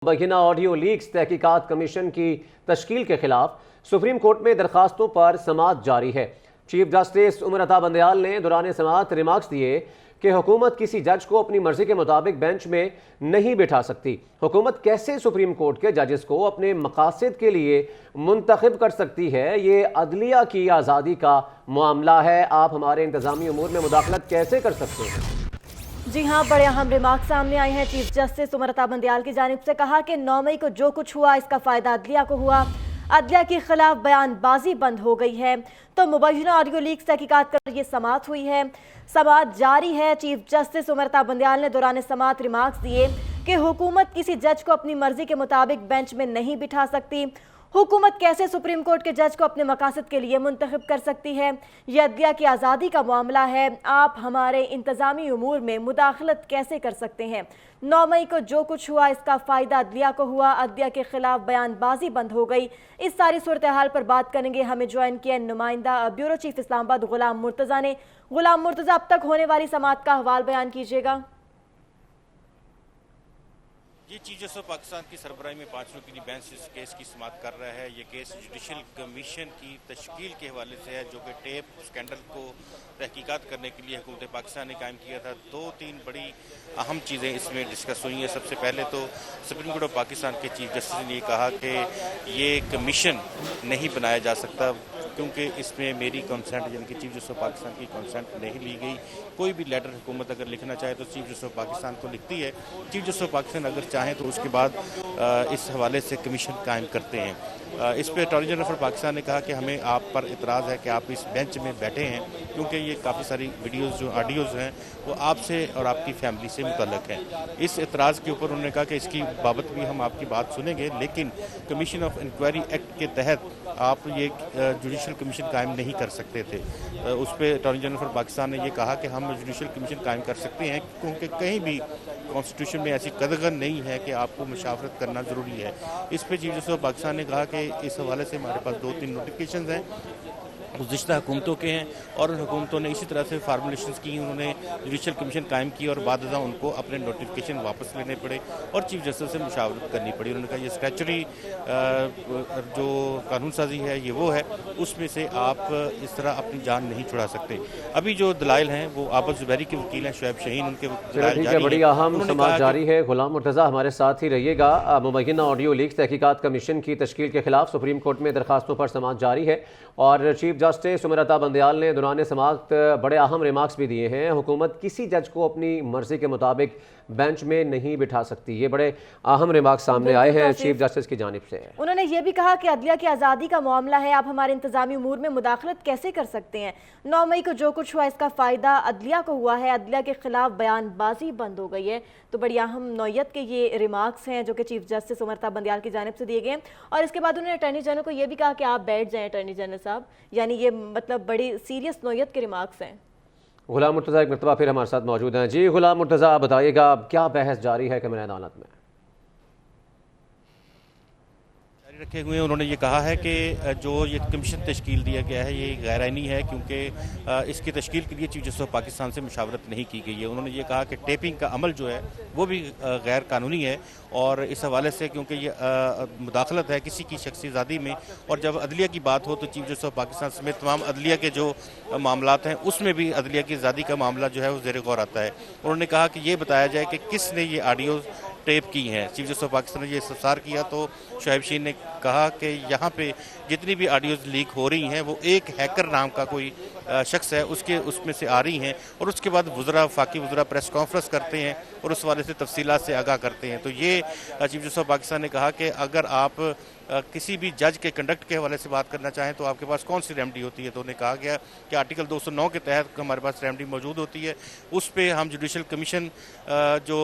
मुबैना audio leaks तहकीकात commission की तश्कील के खिलाफ सुप्रीम कोर्ट में दरखास्तों पर समाअत जारी है। चीफ जस्टिस उमर अता बंदयाल ने दौरान समाअत रिमार्क्स दिए कि हुकूमत किसी जज को अपनी मर्जी के मुताबिक बेंच में नहीं बिठा सकती। हुकूमत कैसे सुप्रीम कोर्ट के जजेस को अपने मकासद के लिए मुंतखब कर सकती है? ये अदलिया की आज़ादी का मामला है। आप हमारे इंतजामी उमूर में मुदाखलत कैसे कर सकते हैं? जी हाँ, बड़े अहम रिमार्क सामने आए हैं। चीफ जस्टिस उमर अता बंदयाल की जानिब से कहा कि 9 मई को जो कुछ हुआ इसका फायदा अदलिया को हुआ, अदलिया के खिलाफ बयानबाजी बंद हो गई है। तो मुबैना ऑडियो लीक्स तहकीकात कर ये समाअत हुई है, समाअत जारी है। चीफ जस्टिस उमर अता बंदयाल ने दौरान समाअत रिमार्क्स दिए कि हुकूमत किसी जज को अपनी मर्जी के मुताबिक बेंच में नहीं बिठा सकती। हुकूमत कैसे सुप्रीम कोर्ट के जज को अपने मकासद के लिए मुंतखब कर सकती है? यह अदलिया की आज़ादी का मामला है। आप हमारे इंतजामी उमूर में मुदाखलत कैसे कर सकते हैं? 9 मई को जो कुछ हुआ इसका फ़ायदा अदलिया को हुआ, अदलिया के खिलाफ बयानबाजी बंद हो गई। इस सारी सूरत हाल पर बात करेंगे। हमें ज्वाइन किया नुमाइंदा ब्यूरो चीफ इस्लामाबाद गुलाम मुर्तज़ा ने। गुलाम मुर्तज़ा, अब तक होने वाली समाअत का अहवाल बयान कीजिएगा। ये चीफ जस्टिस ऑफ पाकिस्तान की सरबराही में 5 रुकनी बेंच इस केस की समाअत कर रहा है। ये केस जुडिशल कमीशन की तश्कील के हवाले से है, जो कि टेप स्कैंडल को तहकीकात करने के लिए हुकूमत पाकिस्तान ने कायम किया था। 2-3 बड़ी अहम चीज़ें इसमें डिस्कस हुई हैं। सबसे पहले तो सुप्रीम कोर्ट ऑफ पाकिस्तान के चीफ जस्टिस ने ये कहा कि ये कमीशन नहीं बनाया जा सकता क्योंकि इसमें मेरी कंसेंट यानी कि चीफ जस्टिस ऑफ पाकिस्तान की कंसेंट नहीं ली गई। कोई भी लेटर हुकूमत अगर लिखना चाहे तो चीफ जस्टिस ऑफ पाकिस्तान को लिखती है। चीफ जस्टिस ऑफ पाकिस्तान अगर चाहें तो उसके बाद इस हवाले से कमीशन कायम करते हैं। इस पर अटॉर्नी जनरल फॉर पाकिस्तान ने कहा कि हमें आप पर इतराज़ है कि आप इस बेंच में बैठे हैं क्योंकि ये काफ़ी सारी वीडियोज़ जो ऑडियोज़ हैं वो आपसे और आपकी फैमिली से मुतल्लक हैं। इस इतराज़ के ऊपर उन्होंने कहा कि इसकी बाबत भी हम आपकी बात सुनेंगे, लेकिन कमीशन ऑफ इंक्वायरी एक्ट के तहत आप ये जुडिशल कमीशन कायम नहीं कर सकते थे। उस पर अटॉर्नी जनरल फॉर पाकिस्तान ने ये कहा कि हम जुडिशल कमीशन कायम कर सकते हैं क्योंकि कहीं भी कॉन्स्टिट्यूशन में ऐसी कदगन नहीं है कि आपको मुशावरत करना ज़रूरी है। इस पर चीफ जस्टिस ऑफ पाकिस्तान ने कहा कि इस हवाले से हमारे पास 2-3 नोटिफिकेशन हैं गुज़िश्ता हुकूमतों के हैं और उन हुकूमतों ने इसी तरह से फार्मूलेशंस की, उन्होंने जुडिशल कमीशन कायम की और बाद उनको अपने नोटिफिकेशन वापस लेने पड़े और चीफ जस्टिस से मुशावरत करनी पड़ी। उन्होंने कहा ये स्टैचुरी जो कानून साजी है ये वो है, उसमें से आप इस तरह अपनी जान नहीं छुड़ा सकते। अभी जो दलाइल हैं वो आबद ज़ुबैरी के वकील हैं शोएब शाहीन, उनके बड़ी अहम समाअत जारी है। गुलाम मुर्तज़ा हमारे साथ ही रहिएगा। मुबैना ऑडियो लीक्स तहकीकात कमीशन की तश्कील के खिलाफ सुप्रीम कोर्ट में दरखास्तों पर समाअत जारी है और चीफ जस्टिस उमर अता बंदयाल ने दौरान समाअत बड़े अहम रिमार्क्स भी दिए हैं। हुकूमत किसी जज को अपनी मर्जी के मुताबिक बेंच में नहीं बिठा सकती। ये बड़े अहम रिमार्क्स सामने आए हैं चीफ जस्टिस की जानिब से। उन्होंने ये भी कहा कि अदलिया की आज़ादी का मामला है। आप हमारे इंतजामी उमूर में मुदाखलत कैसे कर सकते हैं? 9 मई को जो कुछ हुआ इसका फ़ायदा अदलिया को हुआ है, अदलिया के खिलाफ बयानबाजी बंद हो गई है। तो बड़ी अहम नौयत के ये रिमार्क्स हैं जो कि चीफ जस्टिस उमर अता बंदयाल की जानिब से दिए गए। और इसके बाद उन्होंने अटॉर्नी जनरल को ये भी कहा कि आप बैठ जाएं अटॉर्नी जनरल साहब, यानी ये मतलब बड़ी सीरियस नौयत के रिमार्क्स हैं। गुलाम मुर्तज़ा एक मरतबा फिर हमारे साथ मौजूद हैं। जी गुलाम मुर्तज़ा, बताइएगा क्या बहस जारी है कैमरा अदालत में? रखे हुए हैं। उन्होंने ये कहा है कि जो ये कमीशन तश्कील दिया गया है ये गैर आइनी है क्योंकि इसकी तश्कील के लिए चीफ जस्टिस ऑफ पाकिस्तान से मुशावरत नहीं की गई है। उन्होंने ये कहा कि टेपिंग का अमल जो है वो भी गैर कानूनी है और इस हवाले से क्योंकि ये मुदाखलत है किसी की शख्सी आज़ादी में, और जब अदलिया की बात हो तो चीफ जस्टिस ऑफ पाकिस्तान समेत तमाम अदलिया के जो मामलात हैं उसमें भी अदलिया की आज़ादी का मामला जो है वो ज़ेर गौर आता है। उन्होंने कहा कि ये बताया जाए कि किसने ये ऑडियो टेप की हैं। चीफ जस्टिस ऑफ पाकिस्तान ने ये इस्तफसार किया तो शोएब शाहीन ने कहा कि यहाँ पे जितनी भी ऑडियोज़ लीक हो रही हैं वो एक हैकर नाम का कोई शख्स है उसमें से आ रही हैं और उसके बाद वज़रा वज़रा प्रेस कॉन्फ्रेंस करते हैं और उस वाले से तफसीलात से आगाह करते हैं। तो ये चीफ जस्टिस ऑफ पाकिस्तान ने कहा कि अगर आप किसी भी जज के कंडक्ट के हवाले से बात करना चाहें तो आपके पास कौन सी रेमडी होती है, तो उन्हें कहा गया कि आर्टिकल 209 के तहत हमारे पास रेमडी मौजूद होती है। उस पर हम जुडिशल कमीशन जो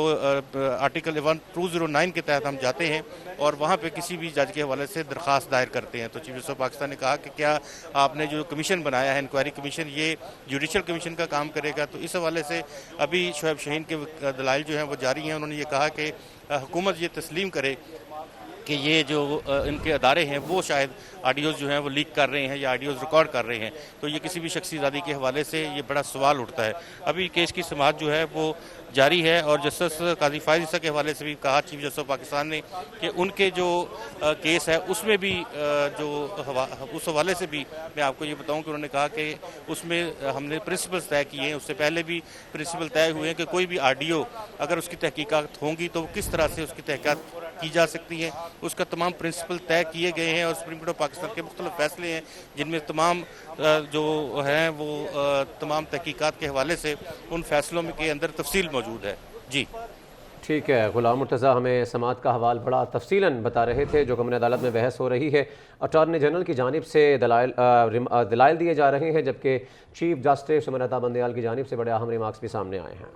आर्टिकल 209 के तहत हम जाते हैं और वहाँ पे किसी भी जज के हवाले से दरख्वास्त दायर करते हैं। तो चीफ जस्टिस ऑफ पाकिस्तान ने कहा कि क्या आपने जो कमीशन बनाया है इंक्वायरी कमीशन ये जुडिशल कमीशन का काम करेगा? तो इस हवाले से अभी शोएब शाहीन के दलाइल जो हैं वो जारी हैं। उन्होंने ये कहा कि हुकूमत ये तस्लीम करे कि ये जो इनके अदारे हैं वो शायद ऑडियोज़ जो हैं वो लीक कर रहे हैं या ऑडियोज़ रिकॉर्ड कर रहे हैं, तो ये किसी भी शख्सी आज़ादी के हवाले से ये बड़ा सवाल उठता है। अभी केस की समाअत जो है वो जारी है। और जस्टिस काजी फायज ईसा के हवाले से भी कहा चीफ जस्टिस ऑफ पाकिस्तान ने कि उनके जो केस है उसमें भी उस हवाले से भी मैं आपको ये बताऊं कि उन्होंने कहा कि उसमें हमने प्रिंसिपल्स तय किए हैं। उससे पहले भी प्रिंसिपल तय हुए हैं कि कोई भी आरडीओ अगर उसकी तहकीकात होंगी तो किस तरह से उसकी तहकीकात की जा सकती है, उसका तमाम प्रिंसिपल तय किए गए हैं। और सुप्रीम कोर्ट ऑफ पाकिस्तान के मुख्तलिफ फैसले हैं जिनमें तमाम जो हैं वो तमाम तहकीकात के हवाले से उन फैसलों में के अंदर तफसील मौजूद है। जी ठीक है, गुलाम मुर्तज़ा हमें समात का हवाल बड़ा तफसीलन बता रहे थे। जो कमरे अदालत में बहस हो रही है, अटॉर्नी जनरल की जानिब से दलाइल दिए जा रहे हैं, जबकि चीफ जस्टिस उमर अता बंदयाल की जानिब से बड़े अहम रिमार्क्स भी सामने आए हैं।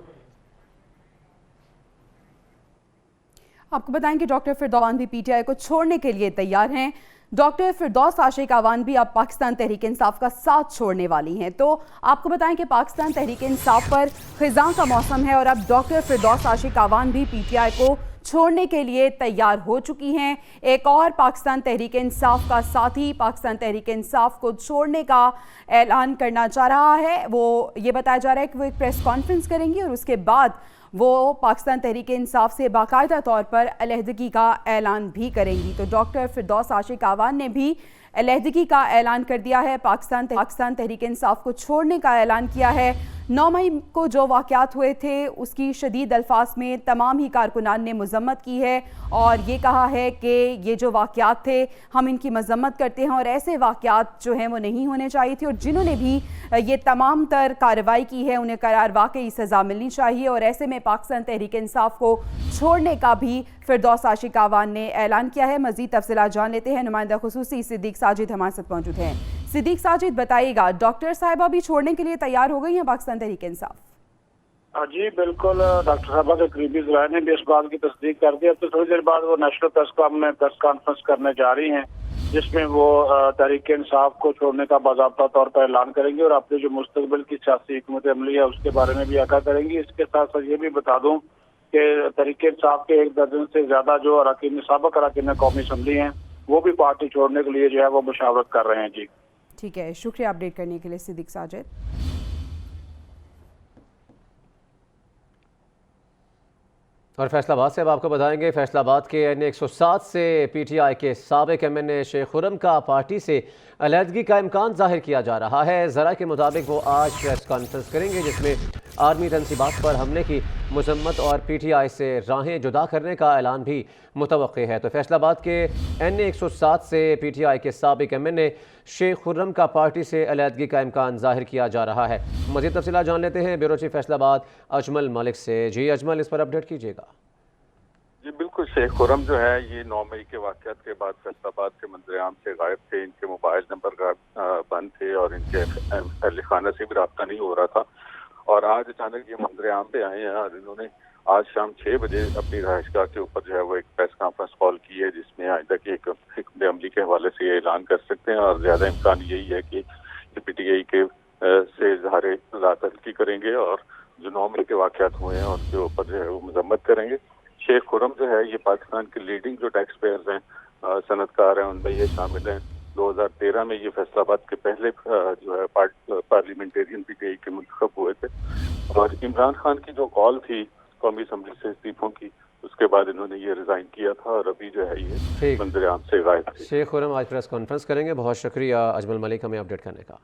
आपको बताएं कि डॉक्टर फिरदौस भी पीटीआई को छोड़ने के लिए तैयार हैं। डॉक्टर फिरदौस आशिक अवान भी अब पाकिस्तान तहरीक इंसाफ का साथ छोड़ने वाली हैं। तो आपको बताएं कि पाकिस्तान तहरीक इंसाफ पर खिज़ां का मौसम है और अब डॉक्टर फिरदौस आशिक अवान भी पीटीआई को छोड़ने के लिए तैयार हो चुकी हैं। एक और पाकिस्तान तहरीक इंसाफ का साथी पाकिस्तान तहरीक इंसाफ को छोड़ने का ऐलान करना चाह रहा है। वो ये बताया जा रहा है कि वो एक प्रेस कॉन्फ्रेंस करेंगी और उसके बाद वो पाकिस्तान तहरीक इंसाफ से बाकायदा तौर पर अलहदगी का ऐलान भी करेंगी। तो डॉक्टर फिरदौस आशिक अवान ने भी अलहदगी का ऐलान कर दिया है, पाकिस्तान तहरीक इंसाफ को छोड़ने का ऐलान किया है। 9 मई को जो वाक़यात हुए थे उसकी शदीद अल्फाज में तमाम ही कारकुनान ने मज़म्मत की है और ये कहा है कि ये जो वाक़यात थे हम इनकी मज़म्मत करते हैं और ऐसे वाक़यात जो हैं वो नहीं होने चाहिए थे और जिन्होंने भी ये तमाम तर कार्रवाई की है उन्हें करार वाकई सज़ा मिलनी चाहिए। और ऐसे में पाकिस्तान तहरीक इंसाफ को छोड़ने का भी फिरदौस आशिक अवान ने ऐलान किया है। मज़ीद तफसीलात जान लेते हैं, नुमाइंदा खुसूसी सिद्दीक साजिद हमारे साथ मौजूद हैं। सिद्दीक साजिद बताइएगा, डॉक्टर साहिबा भी छोड़ने के लिए तैयार हो गई हैं पाकिस्तान तहरीक इंसाफ? जी बिल्कुल, डॉक्टर साहबा के करीबी ज़राए ने भी इस बात की तस्दीक कर दी। अब तो थोड़ी देर बाद वो नेशनल प्रेस क्लब में प्रेस कॉन्फ्रेंस करने जा रही हैं जिसमें वो तहरीक इंसाफ को छोड़ने का बाज़ाब्ता तौर पर ऐलान करेंगी और अपने जो मुस्तकबिल की सियासी हिकमत अमली है उसके बारे में भी आगाह करेंगी। इसके साथ साथ ये भी बता दूं कि तहरीक इंसाफ के 1 दर्जन से ज्यादा जो अरकान साबिक अरकान कौमी असम्बली हैं वो भी पार्टी छोड़ने के लिए जो है वो मुशावरत कर रहे हैं। जी ठीक है, शुक्रिया अपडेट करने के लिए सिद्दीक साजिद। और फैसलाबाद से अब आपको बताएंगे, फैसलाबाद के N 107 से पीटीआई के साबिक एमएनए शेख खुर्रम का पार्टी से अलहदगी का इम्कान जाहिर किया जा रहा है। ज़रा के मुताबिक वो आज प्रेस कॉन्फ्रेंस करेंगे जिसमें आर्मी तनसीबात पर हमले की मजम्मत और पीटीआई से राहें जुदा करने का ऐलान भी मुतवक्के है। तो फैसलाबाद के N 107 से पीटीआई के साबिक एमएनए शेख खुर्रम का पार्टी से अलहदगी का इम्कान जाहिर किया जा रहा है। मज़ीद तफसीलात जान लेते हैं ब्यूरो चीफ फैसलाबाद अजमल मलिक से। जी अजमल, इस पर अपडेट कीजिएगा। जी बिल्कुल, शेख खुर्रम जो है ये 9 मई के वाक़यात के बाद फैसलाबाद के मंजर-ए-आम से गायब थे। इनके मोबाइल नंबर बंद थे और इनके अहल खाना से भी रब्ता नहीं हो रहा था और आज अचानक ये मंजर-ए-आम पे आए हैं और इन्होंने आज शाम 6 बजे अपनी रहायशगाह के ऊपर जो है वो एक प्रेस कॉन्फ्रेंस कॉल की है जिसमें आइंदा की एक हिकमत अमली के हवाले से ये ऐलान कर सकते हैं और ज़्यादा इम्कान यही है कि पीटीआई के से इजहार रातल्की करेंगे और जो 9 मई के वाक़यात हुए हैं उनके ऊपर जो है वो मजम्मत करेंगे। शेख खुर्रम जो है ये पाकिस्तान के लीडिंग जो टैक्स पेयर्स हैं, सनतकार हैं, उनमें ये शामिल हैं। 2013 में ये फैसलाबाद के पहले जो है पार्लियामेंटेरियन पीटीआई के मुंतखब हुए थे और इमरान खान की जो कॉल थी कौमी असम्बली से इस्तीफों की उसके बाद इन्होंने ये रिजाइन किया था और अभी जो है ये मंजर-ए-आम से गायब थे। शेख खुर्रम आज प्रेस कॉन्फ्रेंस करेंगे। बहुत शुक्रिया अजमल मलिक हमें अपडेट करने का।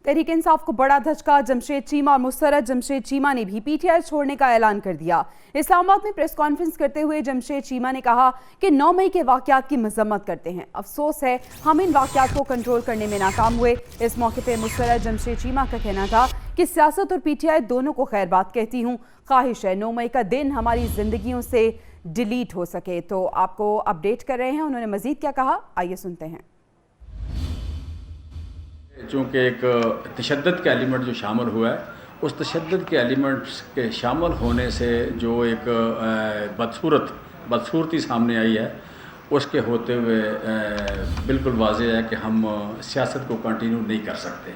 तहरीक इंसाफ को बड़ा धचका, जमशेद चीमा और मुस्तरद जमशेद चीमा ने भी पीटीआई छोड़ने का ऐलान कर दिया। इस्लामाबाद में प्रेस कॉन्फ्रेंस करते हुए जमशेद चीमा ने कहा कि 9 मई के वाक़यात की मजम्मत करते हैं, अफसोस है हम इन वाक़यात को कंट्रोल करने में नाकाम हुए। इस मौके पर मुस्तरद जमशेद चीमा का कहना था कि सियासत और पीटीआई दोनों को खैर बात कहती हूँ, ख्वाहिश है 9 मई का दिन हमारी जिंदगियों से डिलीट हो सके। तो आपको अपडेट कर रहे हैं, उन्होंने मजीद क्या कहा, आइए सुनते हैं। चूँकि एक तशद्दुद का एलिमेंट जो शामिल हुआ है, उस तशद्दुद के एलिमेंट्स के शामिल होने से जो एक बदसूरती सामने आई है उसके होते हुए बिल्कुल वाज़ेह है कि हम सियासत को कंटिन्यू नहीं कर सकते।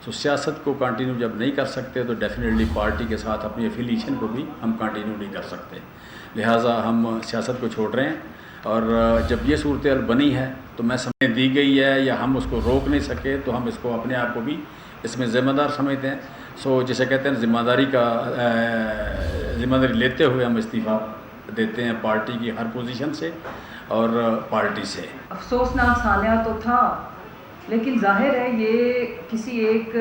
तो सियासत को कंटिन्यू जब नहीं कर सकते तो डेफिनेटली पार्टी के साथ अपनी एफिलिएशन को भी हम कंटिन्यू नहीं कर सकते। लिहाजा हम सियासत को छोड़ रहे हैं और जब ये सूरत हाल बनी है तो मैं समय दी गई है या हम उसको रोक नहीं सके तो हम इसको अपने आप को भी इसमें ज़िम्मेदार समझते हैं। सो जिसे कहते हैं जिम्मेदारी लेते हुए हम इस्तीफ़ा देते हैं पार्टी की हर पोजीशन से और पार्टी से। अफसोसनाक सान्या तो था, लेकिन जाहिर है ये किसी एक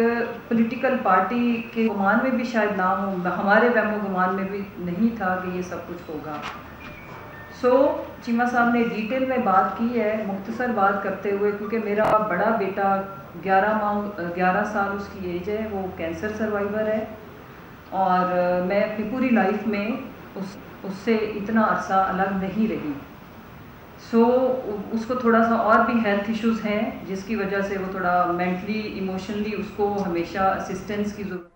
पॉलिटिकल पार्टी के गुमान में भी शायद ना हो, हमारे वहमो गुमान में भी नहीं था कि ये सब कुछ होगा। चीमा साहब ने डिटेल में बात की है, मुख्तसर बात करते हुए, क्योंकि मेरा बड़ा बेटा 11 साल उसकी एज है, वो कैंसर सर्वाइवर है और मैं अपनी पूरी लाइफ में उससे इतना अरसा अलग नहीं रही। उसको थोड़ा सा और भी हेल्थ इश्यूज़ हैं जिसकी वजह से वो थोड़ा मेंटली इमोशनली उसको हमेशा असिस्टेंस की ज़रूरत।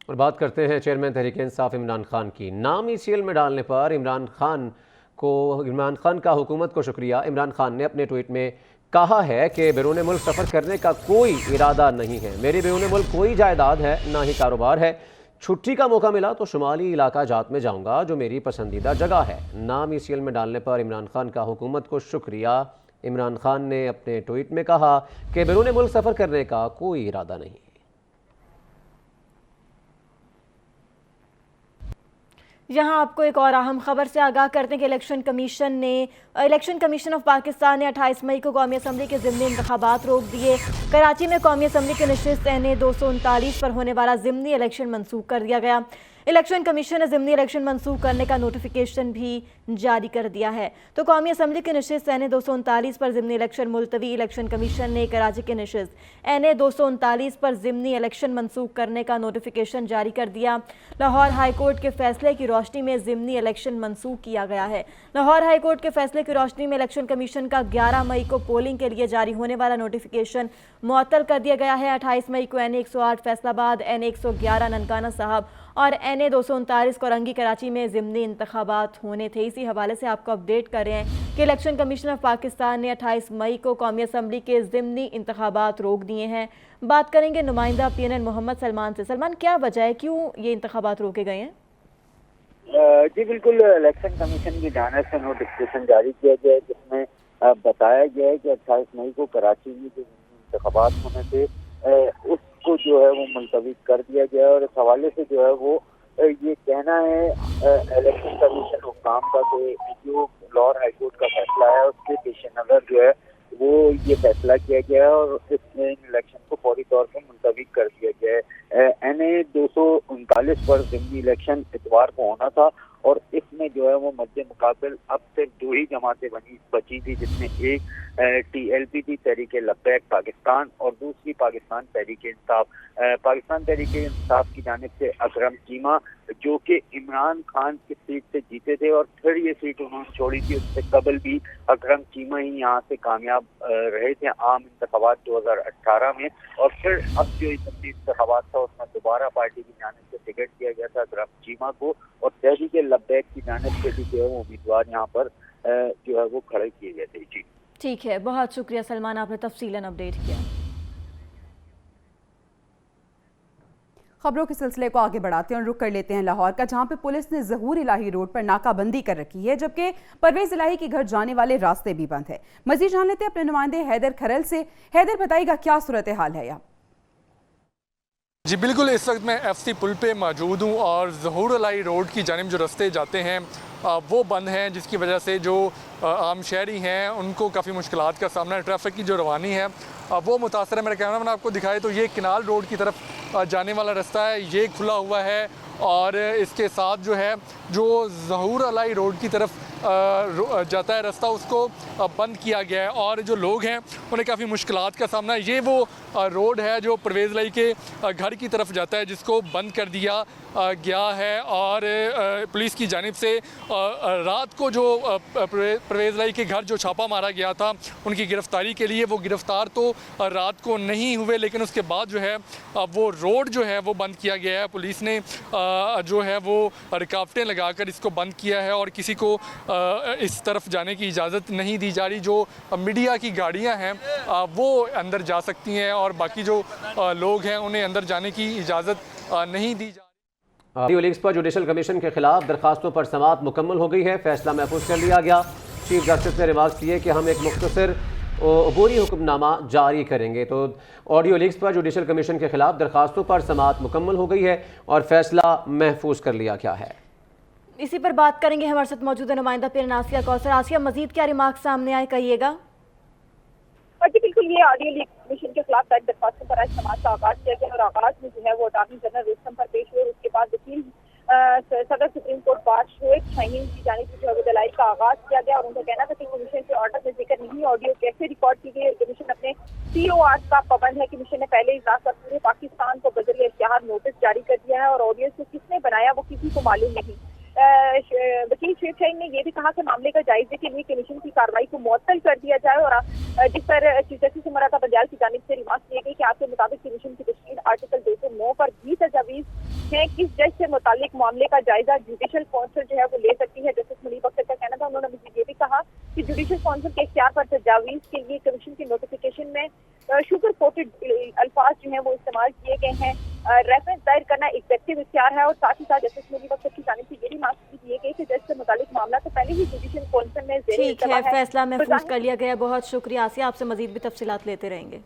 और बात करते हैं चेयरमैन तहरीक इंसाफ इमरान खान की। नाम ECL में डालने पर इमरान खान का हुकूमत को शुक्रिया। इमरान खान ने अपने ट्वीट में कहा है कि बैरून मुल्क सफ़र करने का कोई इरादा नहीं है। मेरी बैरून मुल्क कोई जायदाद है ना ही कारोबार है। छुट्टी का मौका मिला तो शुमाली इलाका जात में जाऊंगा जो मेरी पसंदीदा जगह है। नाम ECL में डालने पर इमरान खान का हुकूमत को शुक्रिया। इमरान खान ने अपने ट्वीट में कहा कि बैरून मुल्क सफ़र करने का कोई इरादा नहीं। यहाँ आपको एक और अहम खबर से आगाह करते हैं कि इलेक्शन कमीशन ऑफ पाकिस्तान ने 28 मई को कौमी असम्बली के ज़िमनी इंतखाबात रोक दिए। कराची में कौमी असम्बली की नशिस्त NA 239 पर होने वाला ज़िमनी इलेक्शन मनसूख कर दिया गया। इलेक्शन कमीशन ने ज़िमनी इलेक्शन मनसूख करने का नोटिफिकेशन भी जारी कर दिया है। तो कौमी असम्बली की नशिस्त NA 239 पर ज़िमनी इलेक्शन मुलतवी। इलेक्शन कमीशन ने कराची की नशिस्त NA 239 पर ज़िमनी इलेक्शन मनसूख करने का नोटिफिकेशन जारी कर दिया। लाहौर हाई कोर्ट के फैसले की रोशनी में ज़िमनी इलेक्शन मनसूख किया गया है। लाहौर हाई कोर्ट के फैसले की रोशनी में इलेक्शन कमीशन का 11 मई को पोलिंग के लिए जारी होने वाला नोटिफिकेशन मुअत्तल कर दिया गया है। 28 मई को NA 108 फैसलाबाद, NA 111 ननकाना साहब और NA 239 कोरंगी कराची में ज़िमनी इंतखाबात होने थे। इसी हवाले से आपको अपडेट कर रहे हैं कि इलेक्शन कमीशन ऑफ पाकिस्तान ने 28 मई को कौमी असम्बली के ज़िमनी इंतखाबात रोक दिए हैं। बात करेंगे नुमाइंदा PNN मोहम्मद सलमान से। सलमान, क्या वजह है, क्यों ये इंतखाबात रोके गए हैं? जी बिल्कुल, इलेक्शन कमीशन की जानिब से नोटिफिकेशन जारी किया गया है जिसमें बताया गया है कि 28 मई को कराची में जो इंतखाबात होने थे उसको जो है वो मुलतवी कर दिया गया है। और इस हवाले से जो है वो ये कहना है इलेक्शन कमीशन हुक्काम का कि जो लाहौर हाई कोर्ट का फैसला है उसके पेश नज़र जो है वो ये फैसला किया गया है और इसमें इलेक्शन को फौरी तौर पर मुलतवी कर दिया गया है। NA 239 पर ज़िमनी इलेक्शन इतवार को होना था और इसमें जो है वो मध्य मुकाबल अब सिर्फ 2 ही जमातें बची थी, जिसमें एक TLP थी, तहरीक लब्बैक पाकिस्तान, और दूसरी पाकिस्तान तहरीक इंसाफ। पाकिस्तान तहरीक इंसाफ की जानिब से अकरम चीमा जो कि इमरान खान की सीट से जीते थे और फिर ये सीट उन्होंने छोड़ी थी, उससे कबल भी अकरम चीमा ही यहाँ से कामयाब रहे थे आम इंतखाबात 2018 में। और फिर अब जो इंतखाबात था उसमें दोबारा पार्टी की जानिब से टिकट दिया गया था अकरम चीमा को और तहरीक लब्बैक की जानिब से भी जो है वो उम्मीदवार यहाँ पर जो है वो खड़े किए गए थे। जी ठीक है, बहुत शुक्रिया सलमान, आपने तफसीलन अपडेट किया। खबरों के सिलसिले को आगे बढ़ाते हैं और रुक कर लेते हैं लाहौर का, जहां पे पुलिस ने ज़हूर इलाही रोड पर नाकाबंदी कर रखी है, जबकि परवेज इलाही के घर जाने वाले रास्ते भी बंद है। मजीद जान लेते हैं अपने नुमाइंदे हैदर खरल से। हैदर, बताइएगा क्या सूरत हाल है यहाँ? जी बिल्कुल, इस वक्त मैं FC पुल पे मौजूद हूँ और ज़हूर इलाही रोड की जानिब जो रास्ते जाते हैं वो बंद हैं, जिसकी वजह से जो आम शहरी हैं उनको काफ़ी मुश्किलात का सामना है। ट्रैफिक की जो रवानी है वो मुतासर है। मेरा कैमरा मैन आपको दिखाए तो ये किनाल रोड की तरफ जाने वाला रास्ता है, ये खुला हुआ है और इसके साथ जो है जो ज़हूर इलाही रोड की तरफ जाता है रास्ता उसको बंद किया गया है और जो लोग हैं उन्हें काफ़ी मुश्किलात का सामना है। ये वो रोड है जो परवेज़ इलाही के घर की तरफ जाता है जिसको बंद कर दिया गया है और पुलिस की जानिब से रात को जो परवेज़ इलाही के घर जो छापा मारा गया था उनकी गिरफ्तारी के लिए, वो गिरफ्तार तो रात को नहीं हुए, लेकिन उसके बाद जो है वो रोड जो है वो बंद किया गया है। पुलिस ने जो है वो रुकावटें लगाकर इसको बंद किया है और किसी को इस तरफ जाने की इजाज़त नहीं दी जा रही। जो मीडिया की गाड़ियां हैं वो अंदर जा सकती हैं और बाकी जो लोग हैं उन्हें अंदर जाने की इजाज़त नहीं दी जा रही। वीडियो लीक्स पर जुडिशल कमीशन के खिलाफ दरखास्तों पर समाअत मुकम्मल हो गई है। फैसला महफूज कर लिया गया। चीफ जस्टिस ने रिमार्क्स किए कि हम एक मुख्तसर अबूरी हुक्मनामा जारी करेंगे। तो ऑडियो लीक्स पर जुडिशल कमीशन के खिलाफ दरखास्तों पर समाअत मुकम्मल हो गई है और फैसला महफूज कर लिया गया है। इसी पर बात करेंगे हमारे साथ मौजूद नुमाइंदा पीर आसिया कौसर। आसिया, मजीद क्या रिमार्क सामने आए, कहिएगा। जी बिल्कुल, ये ऑडियो लीक कमीशन के खिलाफ दायर दरखास्तों पर आज समाअत का आगाज किया गया और आगाज में जो है वो अटॉर्नी जनरल रुस्तम पर पेश हुए। उसके बाद वकील सदर supreme court bar Shoaib Shaheen की जानिब से जो है दलाइल का आगाज किया गया और उनका कहना था कि कमीशन के ऑर्डर में जिक्र नहीं ऑडियो कैसे रिकॉर्ड की गई। कमीशन अपने COR का पाबंद है। कमीशन ने पहले इजलास पर पूरे पाकिस्तान को बजरिए इश्तिहार नोटिस जारी कर दिया है और ऑडियो को किसने बनाया वो किसी को मालूम नहीं। वकील शोएब शाहीन ने यह भी कहा कि मामले का जायजे के लिए कमीशन की कार्रवाई को मुअत्तल कर दिया जाए और जिस पर चीफ जस्टिस उमर अता बंदयाल की जानिब से रिमार्क किए गए कि आपके मुताबिक कमीशन की तश्कील आर्टिकल 209 पर भी तजावीज है। किस जज से मुतालिक मामले का जायजा जुडिशल काउंसिल जो है वो ले सकती है। जस्टिस मुनीब अख्तर का कहना था। उन्होंने मुझे ये भी कहा कि जुडिशल काउंसिल के इख्तियार पर तजावीज के लिए कमीशन की नोटिफिकेशन में शुगर कोटेड अल्फाज जो है वो इस्तेमाल किए गए हैं। रेफरेंस दायर करना एग्जेक्टिव इख्तियार है और साथ ही साथ जस्टिस मुनीब अख्तर की जानिब से ये भी मांग किए गए कि जज से मुतालिक मामला तो पहले ही जुडिशल काउंसिल में ठीक है, फैसला महफूज कर लिया गया। बहुत शुक्रिया आसिया, आपसे मजीद भी तफसीलात लेते रहेंगे।